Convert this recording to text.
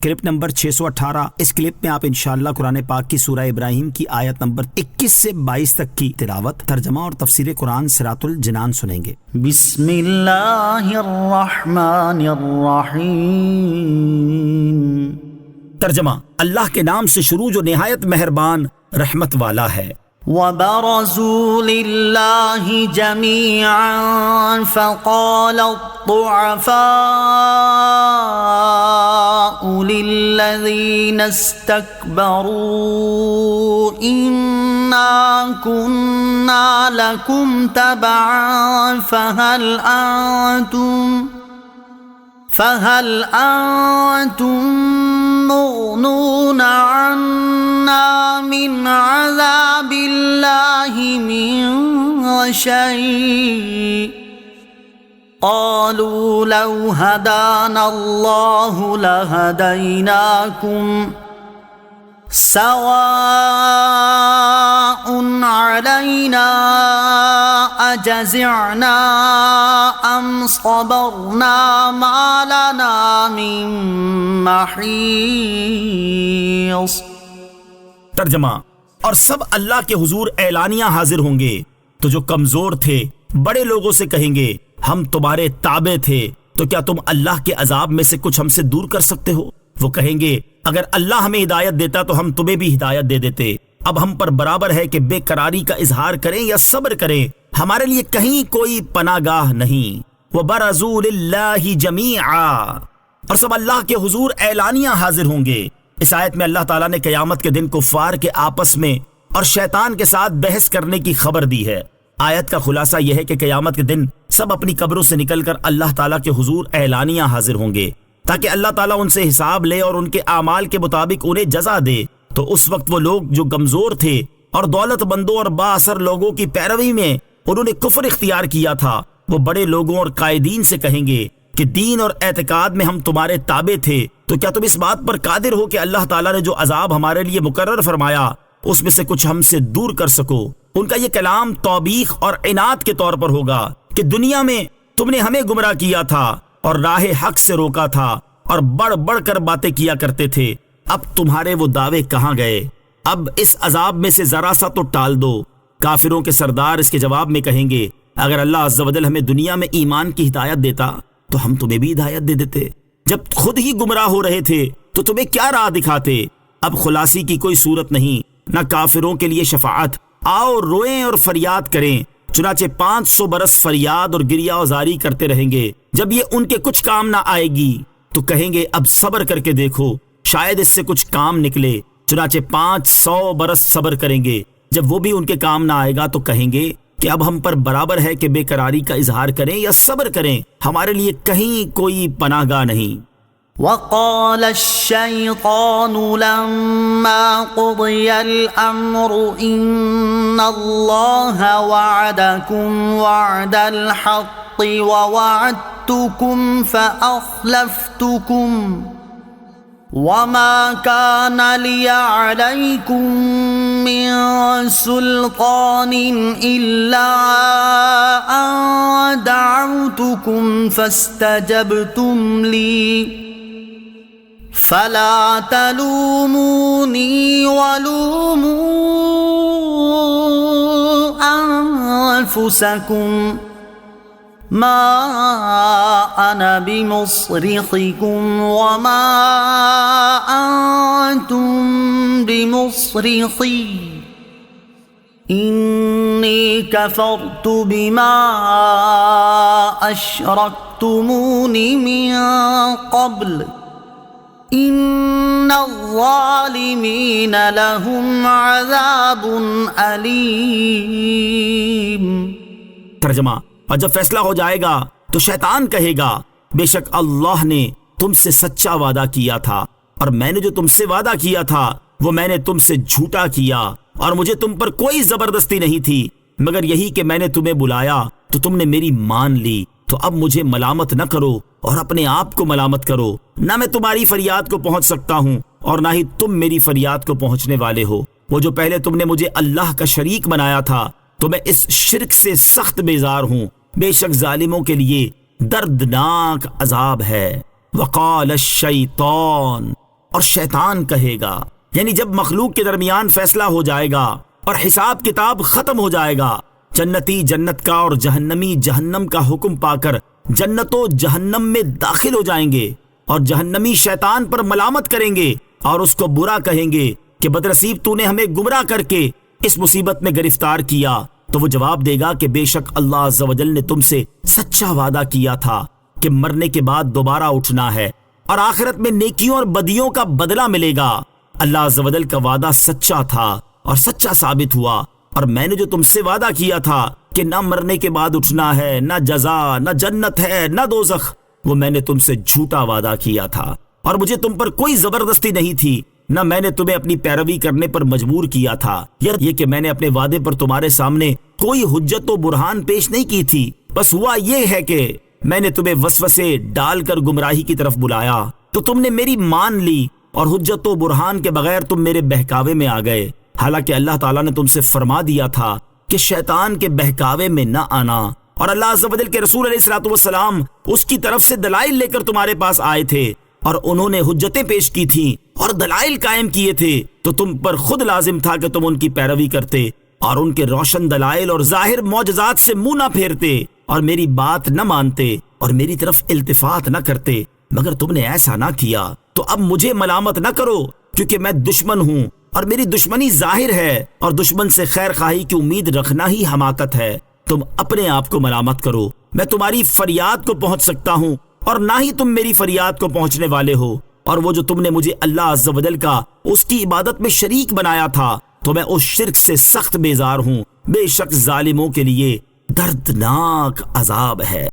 Clip number 618۔ اس clip میں آپ انشاءاللہ قرآن پاک کی سورہ ابراہیم کی آیت نمبر 21 سے 22 تک کی تلاوت، ترجمہ اور تفسیر قرآن صراط الجنان سنیں گے۔ بسم اللہ الرحمن الرحیم۔ ترجمہ: اللہ کے نام سے شروع جو نہایت مہربان رحمت والا ہے۔ وَبَرَزُوا لِلَّهِ جَمِيعًا فَقَالَ الضُّعَفَاءُ لِلَّذِينَ اسْتَكْبَرُوا إِنَّا كُنَّا لَكُمْ تَبَعًا فَهَلْ أَنْتُمْ مُغْنُونَ عَنَّا مِنْ عَذَابِ اللَّهِ مِنْ شَيْءٍ قَالُوا لَوْ هَدَانَا اللَّهُ لَهَدَيْنَاكُمْ سَوَاءٌ عَلَيْنَا أَجَزِعْنَا أَمْ صَبَرْنَا مَا لَنَا مِن مَّحِيصٍ۔ ترجمہ: اور سب اللہ کے حضور اعلانیہ حاضر ہوں گے تو جو کمزور تھے بڑے لوگوں سے کہیں گے ہم تمہارے تابع تھے، تو کیا تم اللہ کے عذاب میں سے کچھ ہم سے دور کر سکتے ہو؟ وہ کہیں گے اگر اللہ ہمیں ہدایت دیتا تو ہم تمہیں بھی ہدایت دے دیتے۔ اب ہم پر برابر ہے کہ بے قراری کا اظہار کریں یا صبر کریں، ہمارے لیے کہیں کوئی پناہ گاہ نہیں۔ وَبَرَزُوا لِلَّهِ جَمِيعًا، اور سب اللہ کے حضور اعلانیہ حاضر ہوں گے۔ اس آیت میں اللہ تعالیٰ نے قیامت کے دن کفار کے آپس میں اور شیطان کے ساتھ بحث کرنے کی خبر دی ہے۔ آیت کا خلاصہ یہ ہے کہ قیامت کے دن سب اپنی قبروں سے نکل کر اللہ تعالیٰ کے حضور اعلانیہ حاضر ہوں گے تاکہ اللہ تعالیٰ ان سے حساب لے اور ان کے اعمال کے مطابق انہیں جزا دے۔ تو اس وقت وہ لوگ جو کمزور تھے اور دولت مندوں اور با اثر لوگوں کی پیروی میں انہوں نے کفر اختیار کیا تھا، وہ بڑے لوگوں اور قائدین سے کہیں گے کہ دین اور اعتقاد میں ہم تمہارے تابع تھے، تو کیا تم اس بات پر قادر ہو کہ اللہ تعالیٰ نے جو عذاب ہمارے لیے مقرر فرمایا اس میں سے کچھ ہم سے دور کر سکو؟ ان کا یہ کلام توبیخ اور عناد کے طور پر ہوگا کہ دنیا میں تم نے ہمیں گمراہ کیا تھا اور راہ حق سے روکا تھا اور بڑھ بڑھ کر باتیں کیا کرتے تھے، اب تمہارے وہ دعوے کہاں گئے؟ اب اس عذاب میں سے ذرا سا تو ٹال دو۔ کافروں کے سردار اس کے جواب میں کہیں گے اگر اللہ عز و جل ہمیں دنیا میں ایمان کی ہدایت دیتا تو ہم تمہیں بھی ہدایت دے دیتے، جب خود ہی گمراہ ہو رہے تھے تو تمہیں کیا راہ دکھاتے؟ اب خلاصی کی کوئی صورت نہیں، نہ کافروں کے لیے شفاعت۔ آؤ روئیں اور فریاد کریں، چنانچہ 500 برس فریاد اور گریہ وزاری کرتے رہیں گے۔ جب یہ ان کے کچھ کام نہ آئے گی تو کہیں گے اب صبر کر کے دیکھو، شاید اس سے کچھ کام نکلے۔ چنانچہ 500 برس صبر کریں گے، جب وہ بھی ان کے کام نہ آئے گا تو کہیں گے کہ اب ہم پر برابر ہے کہ بے قراری کا اظہار کریں یا صبر کریں، ہمارے لیے کہیں کوئی پناہ گاہ نہیں۔ وَقَالَ الشَّيْطَانُ لَمَّا قُضِيَ الْأَمْرُ إِنَّ اللَّهَ وَعَدَكُمْ وَعْدَ الْحَقِّ وَوَعَدتُّكُمْ فَأَخْلَفْتُكُمْ وَمَا كَانَ لِيَ عَلَيْكُمْ مِنْ سُلْطَانٍ إِلَّا أَنْ دَعَوْتُكُمْ فَاسْتَجَبْتُمْ لِي فَلَا تَلُومُونِي وَلُومُوا أَنفُسَكُمْ مَا أَنَا بِمُصْرِخِكُمْ وَمَا أَنْتُمْ بِمُصْرِخِيَّ إِنِّي كَفَرْتُ بِمَا أَشْرَكْتُمُونِ مِنْ قَبْلُ إِنَّ الظَّالِمِينَ لَهُمْ عَذَابٌ أَلِيمٌ۔ ترجمہ: اور جب فیصلہ ہو جائے گا تو شیطان کہے گا بے شک اللہ نے تم سے سچا وعدہ کیا تھا اور میں نے جو تم سے وعدہ کیا تھا وہ میں نے تم سے جھوٹا کیا، اور مجھے تم پر کوئی زبردستی نہیں تھی مگر یہی کہ میں نے تمہیں بلایا تو تم نے میری مان لی، تو اب مجھے ملامت نہ کرو اور اپنے آپ کو ملامت کرو، نہ میں تمہاری فریاد کو پہنچ سکتا ہوں اور نہ ہی تم میری فریاد کو پہنچنے والے ہو۔ وہ جو پہلے تم نے مجھے اللہ کا شریک بنایا تھا تو میں اس شرک سے سخت بیزار ہوں، بے شک ظالموں کے لیے دردناک عذاب ہے۔ وقال الشیطان، اور شیطان کہے گا، یعنی جب مخلوق کے درمیان فیصلہ ہو جائے گا اور حساب کتاب ختم ہو جائے گا، جنتی جنت کا اور جہنمی جہنم کا حکم پا کر جنت و جہنم میں داخل ہو جائیں گے، اور جہنمی شیطان پر ملامت کریں گے اور اس کو برا کہیں گے کہ بدنصیب تو نے ہمیں گمراہ کر کے اس مصیبت میں گرفتار کیا، تو وہ جواب دے گا کہ بے شک اللہ عز و جل نے تم سے سچا وعدہ کیا تھا کہ مرنے کے بعد دوبارہ اٹھنا ہے اور آخرت میں نیکیوں اور بدیوں کا بدلہ ملے گا۔ اللہ عز و جل کا وعدہ سچا تھا اور سچا ثابت ہوا، اور میں نے جو تم سے وعدہ کیا تھا کہ نہ مرنے کے بعد اٹھنا ہے، نہ جزا، نہ جنت ہے، نہ دوزخ، وہ میں نے تم سے جھوٹا وعدہ کیا تھا، اور مجھے تم پر کوئی زبردستی نہیں تھی، نہ میں نے تمہیں اپنی پیروی کرنے پر مجبور کیا تھا، یہ کہ میں نے اپنے وعدے پر تمہارے سامنے کوئی حجت و برہان پیش نہیں کی تھی، بس ہوا یہ ہے کہ میں نے تمہیں وسوسے ڈال کر گمراہی کی طرف بلایا تو تم نے میری مان لی، اور حجت و برہان کے بغیر تم میرے بہکاوے میں آ گئے، حالانکہ اللہ تعالیٰ نے تم سے فرما دیا تھا کہ شیطان کے بہکاوے میں نہ آنا، اور اللہ عز و جل کے رسول علیہ الصلوۃ والسلام اس کی طرف سے دلائل لے کر تمہارے پاس آئے تھے، اور انہوں نے حجتیں پیش کی تھیں اور دلائل قائم کیے تھے، تو تم پر خود لازم تھا کہ تم ان کی پیروی کرتے اور ان کے روشن دلائل اور ظاہر معجزات سے منہ نہ پھیرتے اور میری بات نہ مانتے اور میری طرف التفات نہ کرتے، مگر تم نے ایسا نہ کیا، تو اب مجھے ملامت نہ کرو، کیونکہ میں دشمن ہوں اور میری دشمنی ظاہر ہے، اور دشمن سے خیر خواہی کی امید رکھنا ہی حماقت ہے۔ تم اپنے آپ کو ملامت کرو، میں تمہاری فریاد کو پہنچ سکتا ہوں اور نہ ہی تم میری فریاد کو پہنچنے والے ہو، اور وہ جو تم نے مجھے اللہ عز و جل کا اس کی عبادت میں شریک بنایا تھا تو میں اس شرک سے سخت بیزار ہوں، بے شک ظالموں کے لیے دردناک عذاب ہے۔